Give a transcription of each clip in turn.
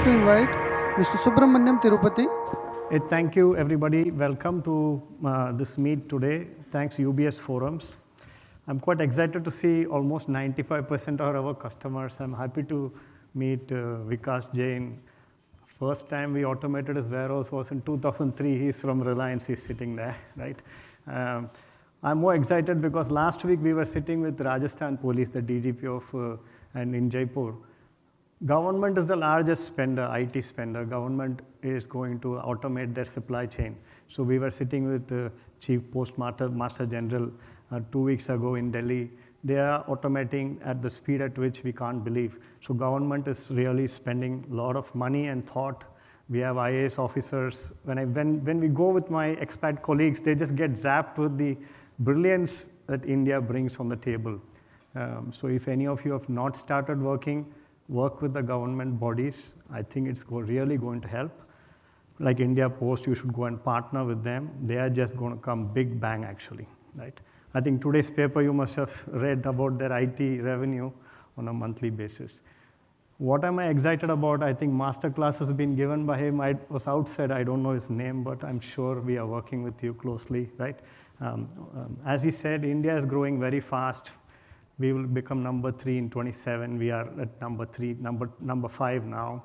to invite Mr. Subramaniam Thiruppathi. Thank you, everybody. Welcome to this meet today. Thanks, UBS Forums. I'm quite excited to see almost 95% of our customers. I'm happy to meet Vikas Jain. First time we automated his warehouse was in 2003. He's from Reliance. He's sitting there, right? I'm more excited because last week we were sitting with Rajasthan Police, the DGP of, and in Jaipur. Government is the largest spender, IT spender. Government is going to automate their supply chain. So we were sitting with the Chief Postmaster General 2 weeks ago in Delhi. They are automating at the speed at which we can't believe. So government is really spending a lot of money and thought. We have IAS officers. When we go with my expat colleagues, they just get zapped with the brilliance that India brings on the table. So if any of you have not started work with the government bodies. I think it's really going to help. Like India Post, you should go and partner with them. They are just going to come big bang, actually, right? I think today's paper, you must have read about their IT revenue on a monthly basis. What am I excited about? I think masterclass has been given by him. I was outside, I don't know his name, but I'm sure we are working with you closely, right? As he said, India is growing very fast. We will become number 3 in 27. We are at number 5 now.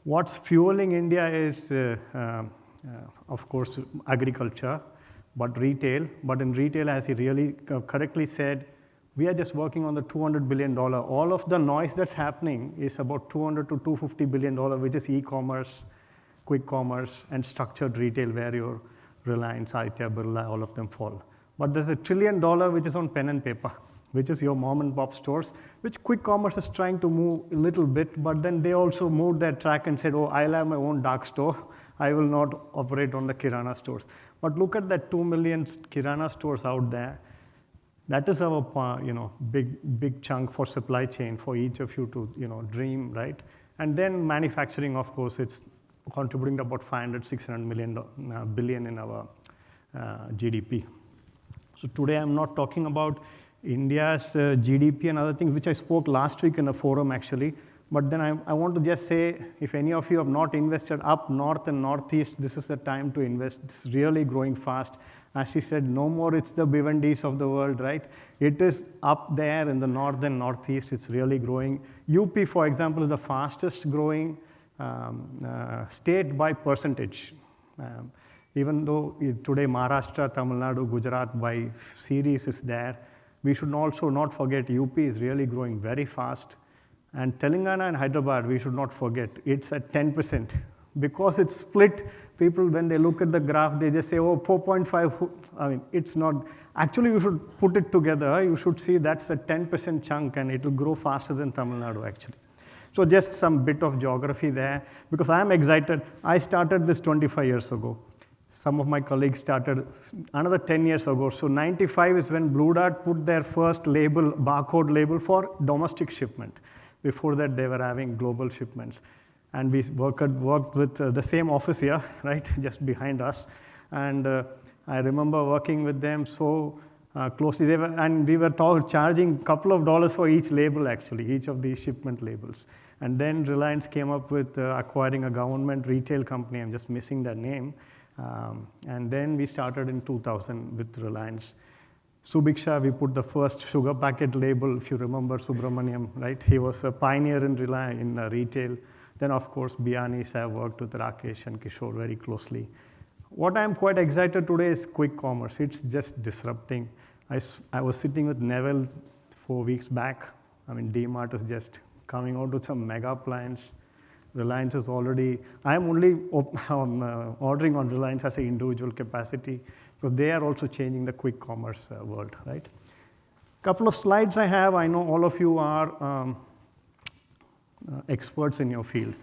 What's fueling India is, of course, agriculture, but retail. But in retail, as he really correctly said, we are just working on the $200 billion. All of the noise that's happening is about $200 to $250 billion, which is e-commerce, quick commerce, and structured retail, where your Reliance, Aditya Birla, all of them fall. But there's $1 trillion which is on pen and paper, which is your mom and pop stores, which quick commerce is trying to move a little bit, but then they also moved their track and said, oh, I'll have my own dark store. I will not operate on the Kirana stores. But look at that 2 million Kirana stores out there. That is our big chunk for supply chain for each of you to dream, right? And then manufacturing, of course, it's contributing to about 500-600 billion in our GDP. So today I'm not talking about India's GDP and other things, which I spoke last week in a forum, actually. But then I want to just say, if any of you have not invested up north and northeast, this is the time to invest. It's really growing fast. As he said, no more it's the Bhivandis of the world, right? It is up there in the north and northeast. It's really growing. UP, for example, is the fastest growing state by percentage. Even though today Maharashtra, Tamil Nadu, Gujarat by series is there, we should also not forget UP is really growing very fast. And Telangana and Hyderabad, we should not forget, it's at 10%. Because it's split, people, when they look at the graph, they just say, oh, 4.5, I mean, it's not. Actually, you should put it together. You should see that's a 10% chunk, and it will grow faster than Tamil Nadu, actually. So just some bit of geography there, because I'm excited. I started this 25 years ago. Some of my colleagues started another 10 years ago. So 95 is when Blue Dart put their first label, barcode label for domestic shipment. Before that, they were having global shipments. And we worked with the same office here, right, just behind us. And I remember working with them so closely. And we were charging a couple of dollars for each label, actually, each of these shipment labels. And then Reliance came up with acquiring a government retail company. I'm just missing that name. And then we started in 2000 with Reliance. Subiksha, we put the first sugar packet label, if you remember Subramaniam, right? He was a pioneer in retail. Then, of course, Bianis have worked with Rakesh and Kishore very closely. What I'm quite excited today is quick commerce. It's just disrupting. I was sitting with Neville 4 weeks back. I mean, DMart is just coming out with some mega plans. Reliance is already, I'm only ordering on Reliance as an individual capacity, because they are also changing the quick commerce world, right? Couple of slides I have. I know all of you are experts in your field.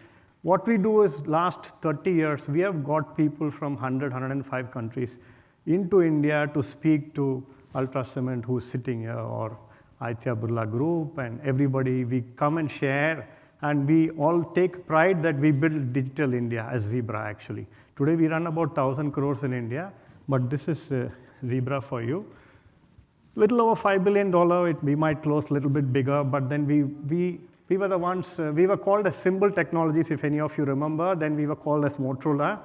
What we do is last 30 years, we have got people from 100, 105 countries into India to speak to Ultra Cement, who's sitting here, or Aditya Birla Group, and everybody. We come and share. And we all take pride that we build digital India as Zebra, actually. Today we run about 1,000 crores in India, but this is Zebra for you. Little over $5 billion, we might close a little bit bigger, but then we We were the ones, we were called as Symbol Technologies, if any of you remember. Then we were called as Motorola,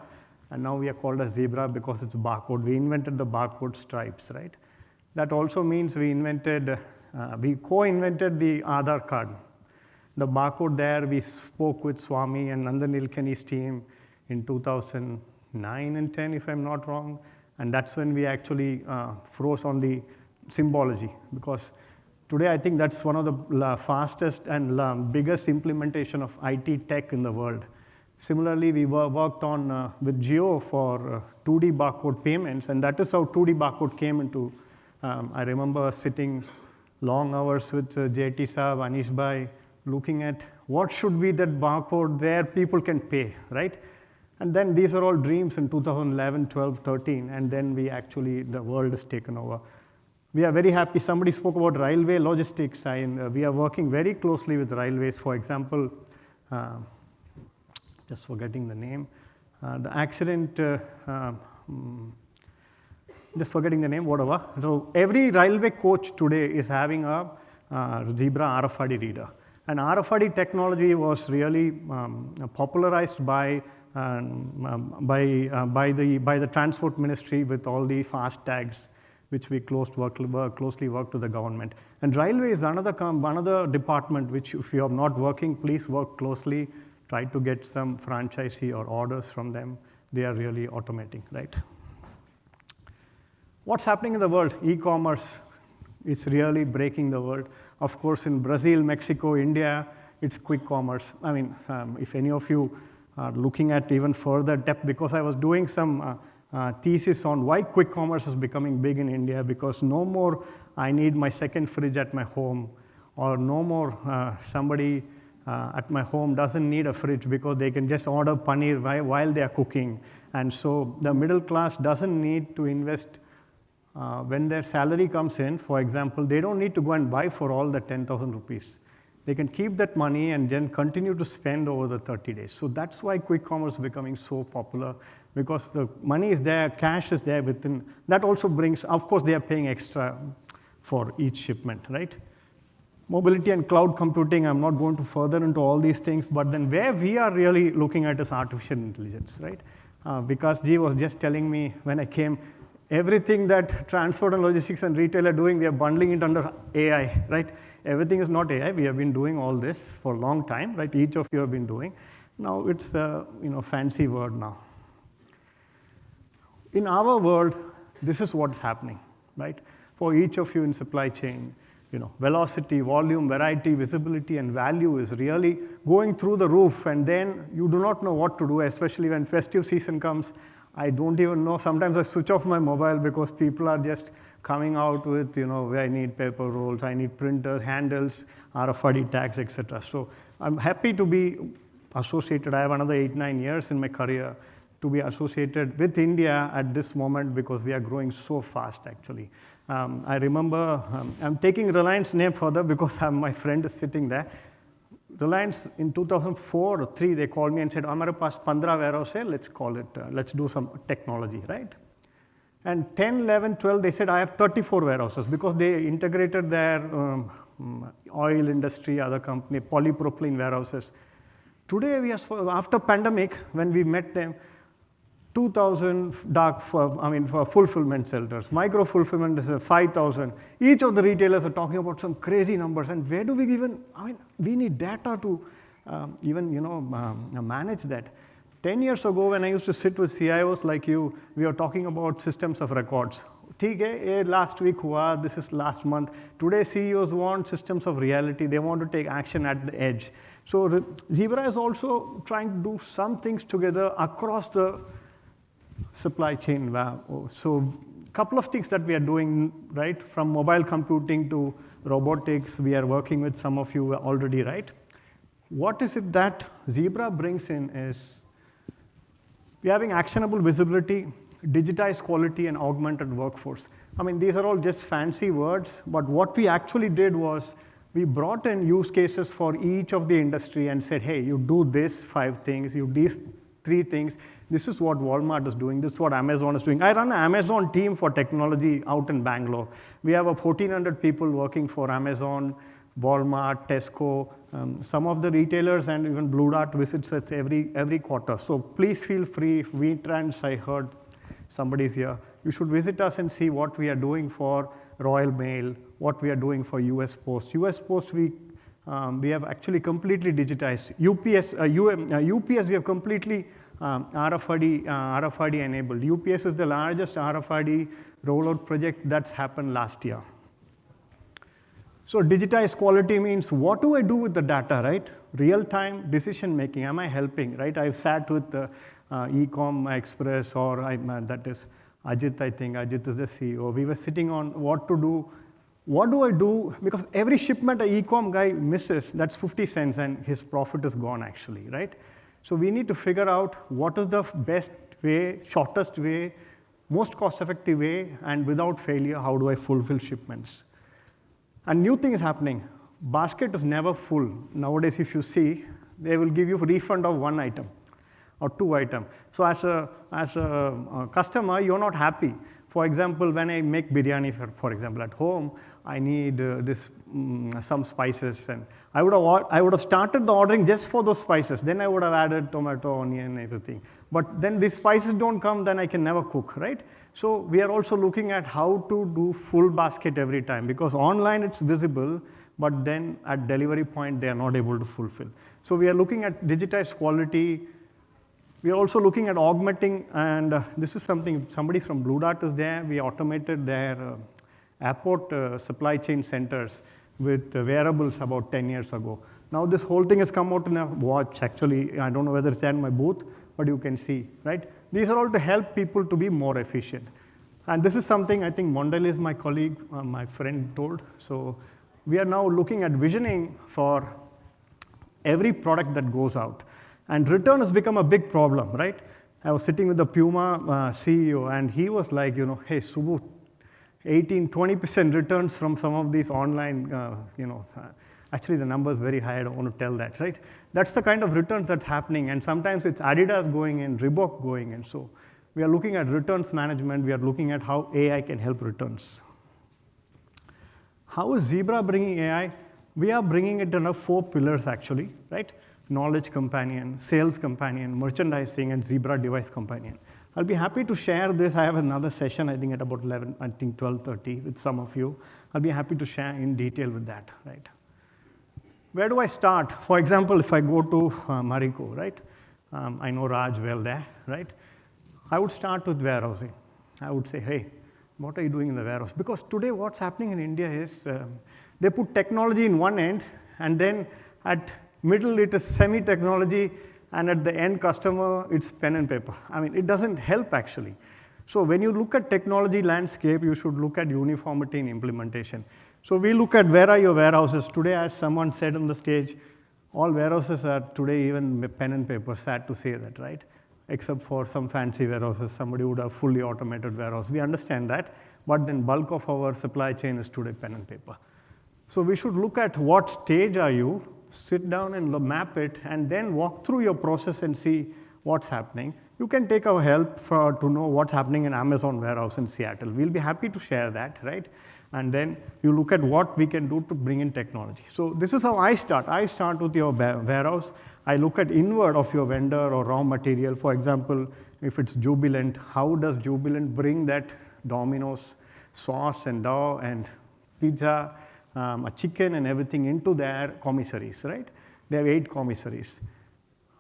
and now we are called as Zebra because it's barcode. We invented the barcode stripes, right? That also means we co-invented the Aadhaar card. The barcode there, we spoke with Swami and Nandan Nilekani's team in 2009 and 10, if I'm not wrong. And that's when we actually froze on the symbology, because today I think that's one of the fastest and biggest implementation of IT tech in the world. Similarly, we worked on with Jio for 2D barcode payments, and that is how 2D barcode came into. I remember sitting long hours with JT Saab, Anish Bhai, looking at what should be that barcode where people can pay, right? And then these are all dreams in 2011, 12, 13, and then the world has taken over. We are very happy. Somebody spoke about railway logistics, and we are working very closely with railways. For example, just forgetting the name, the accident, just forgetting the name, whatever. So every railway coach today is having a Zebra RFID reader. And RFID technology was really popularized by the Transport Ministry with all the fast tags, which we closely worked with the government. And railway is another department which, if you are not working, please work closely. Try to get some franchisee or orders from them. They are really automating, right? What's happening in the world? E-commerce is really breaking the world. Of course, in Brazil, Mexico, India, it's quick commerce. I mean, if any of you are looking at even further depth, because I was doing some thesis on why quick commerce is becoming big in India, because no more I need my second fridge at my home, or no more somebody at my home doesn't need a fridge because they can just order paneer while they are cooking. And so the middle class doesn't need to invest when their salary comes in. For example, they don't need to go and buy for all the 10,000 rupees. They can keep that money and then continue to spend over the 30 days. So that's why quick commerce is becoming so popular, because the money is there, cash is there within. That also brings, of course, they are paying extra for each shipment, right? Mobility and cloud computing, I'm not going to further into all these things, but then where we are really looking at is artificial intelligence, right? Because G was just telling me when I came, everything that transport and logistics and retail are doing, we are bundling it under AI, right? Everything is not AI. We have been doing all this for a long time, right? Each of you have been doing. Now it's a fancy word now. In our world, this is what's happening, right? For each of you in supply chain, velocity, volume, variety, visibility, and value is really going through the roof, and then you do not know what to do, especially when festive season comes. I don't even know. Sometimes I switch off my mobile because people are just coming out with, I need paper rolls, I need printers, handles, RFID tags, etc. So I'm happy to be associated. I have another 8-9 years in my career to be associated with India at this moment, because we are growing so fast, actually. I remember, I'm taking Reliance name further because my friend is sitting there. Reliance in 2004 or 3, they called me and said, "Hamare paas 15 warehouse hai, let's call it, let's do some technology," right? And 10, 11, 12, they said, "I have 34 warehouses," because they integrated their oil industry, other company, polypropylene warehouses. Today, after pandemic, when we met them, 2,000 for fulfillment centers. Micro fulfillment is 5,000. Each of the retailers are talking about some crazy numbers. And where do we even, we need data to manage that. 10 years ago, when I used to sit with CIOs like you, we were talking about systems of records. Last week hua, this is last month. Today, CEOs want systems of reality. They want to take action at the edge. So Zebra is also trying to do some things together across the supply chain. So a couple of things that we are doing, right? From mobile computing to robotics, we are working with some of you already, right? What is it that Zebra brings in is we're having actionable visibility, digitized quality, and augmented workforce. These are all just fancy words, but what we actually did was we brought in use cases for each of the industry and said, hey, you do this 5 things, you do these 3 things. This is what Walmart is doing. This is what Amazon is doing. I run an Amazon team for technology out in Bangalore. We have 1,400 people working for Amazon, Walmart, Tesco, some of the retailers, and even Blue Dart visits us every quarter. So please feel free. If V-Trans, I heard somebody's here, you should visit us and see what we are doing for Royal Mail, what we are doing for US Post. US Post, we have actually completely digitized. UPS, we have completely RFID enabled. UPS is the largest RFID rollout project that's happened last year. So digitized quality means, what do I do with the data, right? Real-time decision making, am I helping, right? I've sat with the Ecom Express, or that is Ajit, I think. Ajit is the CEO. We were sitting on what to do. What do I do? Because every shipment an Ecom guy misses, that's 50 cents, and his profit is gone actually, right? So we need to figure out what is the best way, shortest way, most cost-effective way, and without failure, how do I fulfill shipments? A new thing is happening. Basket is never full. Nowadays, if you see, they will give you a refund of 1 item or 2 items. So as a customer, you're not happy. For example, when I make biryani, for example, at home, I need some spices, and I would have started the ordering just for those spices. Then I would have added tomato, onion, everything. But then these spices don't come, then I can never cook, right? So we are also looking at how to do full basket every time, because online it's visible, but then at delivery point they are not able to fulfill. So we are looking at digitized quality. We are also looking at augmenting, and this is something, somebody from Blue Dart is there. We automated their airport supply chain centers with wearables about 10 years ago. Now this whole thing has come out in a watch, actually. I don't know whether it's there in my booth, but you can see, right? These are all to help people to be more efficient. And this is something I think Mondale is my colleague, my friend told. So we are now looking at visioning for every product that goes out. And return has become a big problem, right? I was sitting with the Puma CEO, and he was like, hey, Subbu, 18-20% returns from some of these online, actually the number is very high, I don't want to tell that, right? That's the kind of returns that's happening, and sometimes it's Adidas going in, Reebok going in. So we are looking at returns management, we are looking at how AI can help returns. How is Zebra bringing AI? We are bringing it under 4 pillars actually, right? Knowledge Companion, Sales Companion, Merchandising, and Zebra Device Companion. I'll be happy to share this. I have another session, I think at about 12:30 with some of you. I'll be happy to share in detail with that, right? Where do I start? For example, if I go to Marico, right? I know Raj well there, right? I would start with warehousing. I would say, hey, what are you doing in the warehouse? Because today what's happening in India is they put technology in one end, and then at middle it is semi-technology, and at the end customer, it's pen and paper. I mean, it doesn't help actually. So when you look at technology landscape, you should look at uniformity in implementation. So we look at where are your warehouses. Today, as someone said on the stage, all warehouses are today even pen and paper, sad to say that, right? Except for some fancy warehouses, somebody would have fully automated warehouse. We understand that, but then bulk of our supply chain is today pen and paper. So we should look at what stage are you, sit down and map it, and then walk through your process and see what's happening. You can take our help to know what's happening in Amazon warehouse in Seattle. We'll be happy to share that, right? And then you look at what we can do to bring in technology. So this is how I start. I start with your warehouse. I look at inward of your vendor or raw material. For example, if it's Jubilant, how does Jubilant bring that Domino's sauce and dough and pizza, a chicken and everything into their commissaries, right? They have 8 commissaries.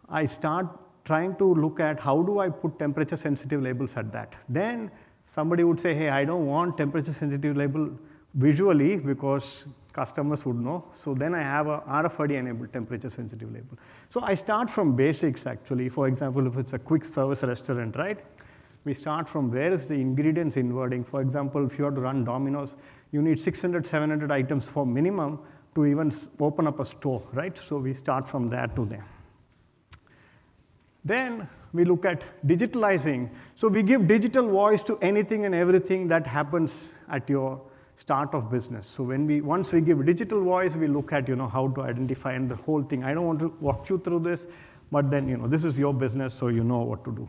I start trying to look at how do I put temperature sensitive labels at that. Then somebody would say, hey, I don't want temperature sensitive label visually because customers would know. So then I have a RFID enabled temperature sensitive label. So I start from basics actually. For example, if it's a quick service restaurant, right? We start from where is the ingredients inwarding. For example, if you have to run Domino's, you need 600, 700 items for minimum to even open up a store, right? So we start from there to there. Then we look at digitalizing. So we give digital voice to anything and everything that happens at your start of business. So once we give digital voice, we look at how to identify and the whole thing. I don't want to walk you through this, but then this is your business, so you know what to do.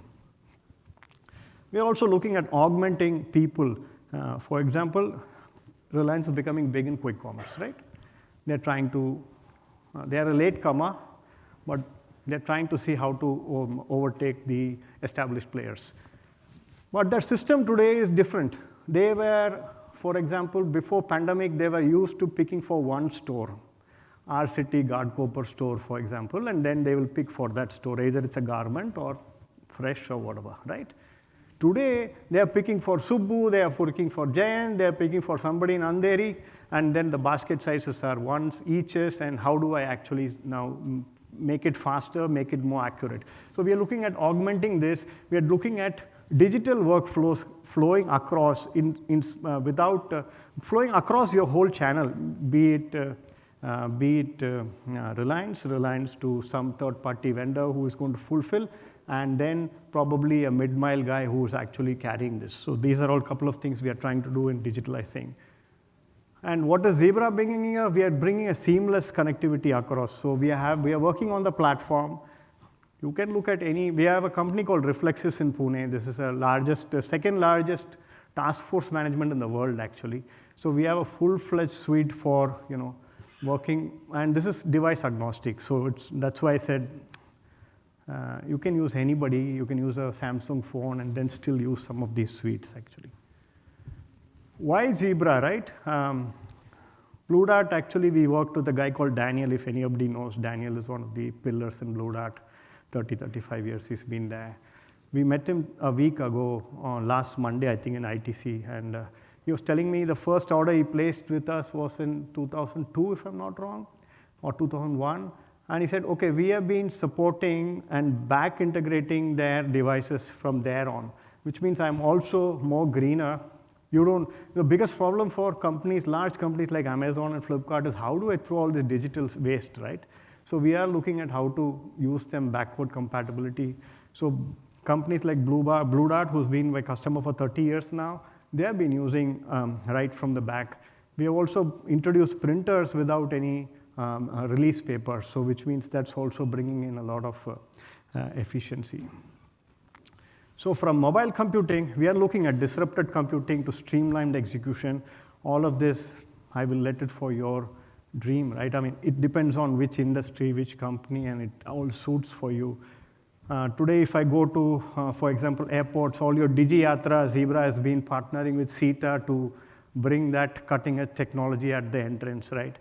We are also looking at augmenting people. For example, Reliance is becoming big in quick commerce, right? they're trying to, they are a latecomer, but they're trying to see how to overtake the established players. But their system today is different. They were, for example, before pandemic, they were used to picking for one store, our city Gardcoper store, for example, and then they will pick for that store, either it's a garment or fresh or whatever, right? Today, they are picking for Subbu, they are picking for Jayan, they are picking for somebody in Andheri, and then the basket sizes are ones eaches, and how do I actually now make it faster, make it more accurate? So we are looking at augmenting this. We are looking at digital workflows flowing across flowing across your whole channel, be it Reliance to some third-party vendor who is going to fulfill, and then probably a mid-mile guy who is actually carrying this. So these are all a couple of things we are trying to do in digitalizing. And what is Zebra bringing here? We are bringing a seamless connectivity across. So we are working on the platform. You can look at we have a company called Reflexis in Pune. This is the second largest task force management in the world, actually. So we have a full-fledged suite for, working, and this is device agnostic. So that's why I said, you can use anybody, you can use a Samsung phone and then still use some of these suites, actually. Why Zebra, right? Blue Dart, actually, we worked with a guy called Daniel. If anybody knows, Daniel is one of the pillars in Blue Dart. 35 years he's been there. We met him a week ago, last Monday, I think, in ITC, and he was telling me the first order he placed with us was in 2002, if I'm not wrong, or 2001. And he said, okay, we have been supporting and back integrating their devices from there on, which means I'm also more greener. The biggest problem for companies, large companies like Amazon and Flipkart, is how do I throw all this digital waste, right? So we are looking at how to use them backward compatibility. So companies like Blue Dart, who's been my customer for 30 years now, they have been using right from the back. We have also introduced printers without any release paper, so which means that's also bringing in a lot of efficiency. So from mobile computing, we are looking at disrupted computing to streamlined execution. All of this, I will let it for your dream, right? I mean, it depends on which industry, which company, and it all suits for you. Today, if I go to, for example, airports, all your DigiYatra, Zebra has been partnering with SITA to bring that cutting-edge technology at the entrance, right?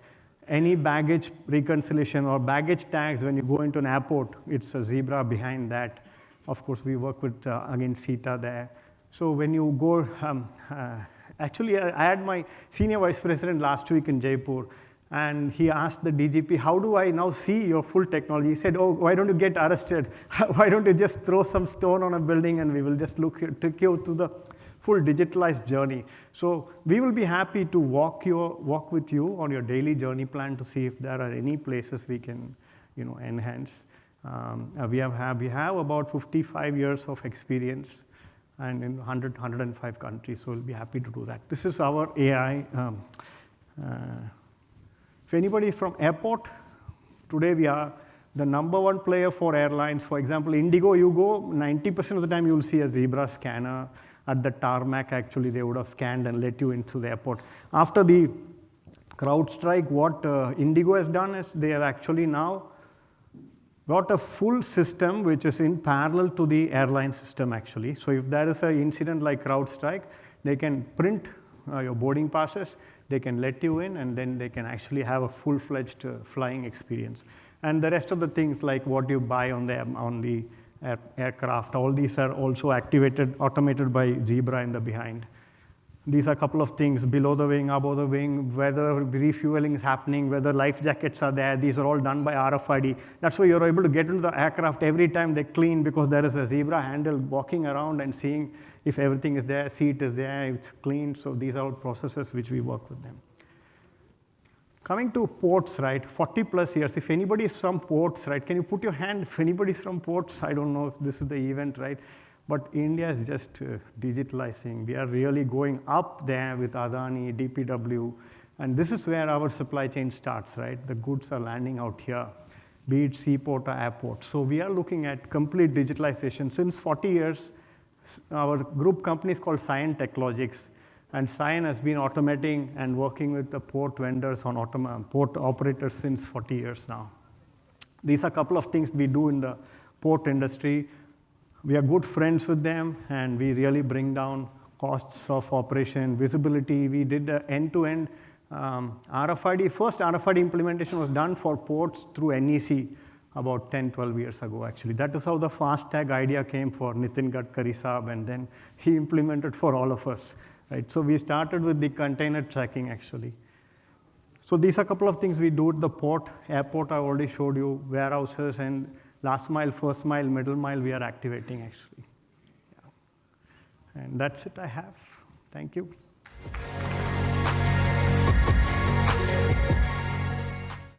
Any baggage reconciliation or baggage tags, when you go into an airport, it's a Zebra behind that. Of course, we work with, again, SITA there. So when you go, actually, I had my senior vice president last week in Jaipur, and he asked the DGP, how do I now see your full technology? He said, oh, why don't you get arrested? Why don't you just throw some stone on a building and we will just take you to the full digitalized journey. So we will be happy to walk with you on your daily journey plan to see if there are any places we can enhance. We have about 55 years of experience and in 105 countries, so we'll be happy to do that. This is our AI. If anybody is from airport, today we are the #1 player for airlines. For example, Indigo, you go, 90% of the time you'll see a Zebra scanner at the tarmac. Actually, they would have scanned and let you into the airport. After the CrowdStrike, what Indigo has done is they have actually now got a full system which is in parallel to the airline system, actually. So if there is an incident like CrowdStrike, they can print your boarding passes, they can let you in, and then they can actually have a full-fledged flying experience. And the rest of the things like what you buy on the aircraft, all these are also automated by Zebra in the behind. These are a couple of things below the wing, above the wing, whether refueling is happening, whether life jackets are there. These are all done by RFID. That's why you're able to get into the aircraft every time they clean, because there is a Zebra handle walking around and seeing if everything is there, seat is there, it's clean. So these are all processes which we work with them. Coming to ports, right, 40 plus years. If anybody is from ports, right, can you put your hand if anybody is from ports? I don't know if this is the event, right? But India is just digitalizing. We are really going up there with Adani, DPW, and this is where our supply chain starts, right? The goods are landing out here, be it seaport or airport. So we are looking at complete digitalization. Since 40 years, our group company is called Cyan Technologics, And Cyan has been automating and working with the port vendors on port operators since 40 years now. These are a couple of things we do in the port industry. We are good friends with them, and we really bring down costs of operation, visibility. We did an end-to-end RFID. First RFID implementation was done for ports through NEC about 10, 12 years ago, actually. That is how the FASTag idea came for Nitin Gadkari Saab, and then he implemented for all of us. Right? So we started with the container tracking, actually. So these are a couple of things we do at the port. Airport, I already showed you. Warehouses and last mile, first mile, middle mile, we are activating, actually. Yeah. And that's it I have. Thank you.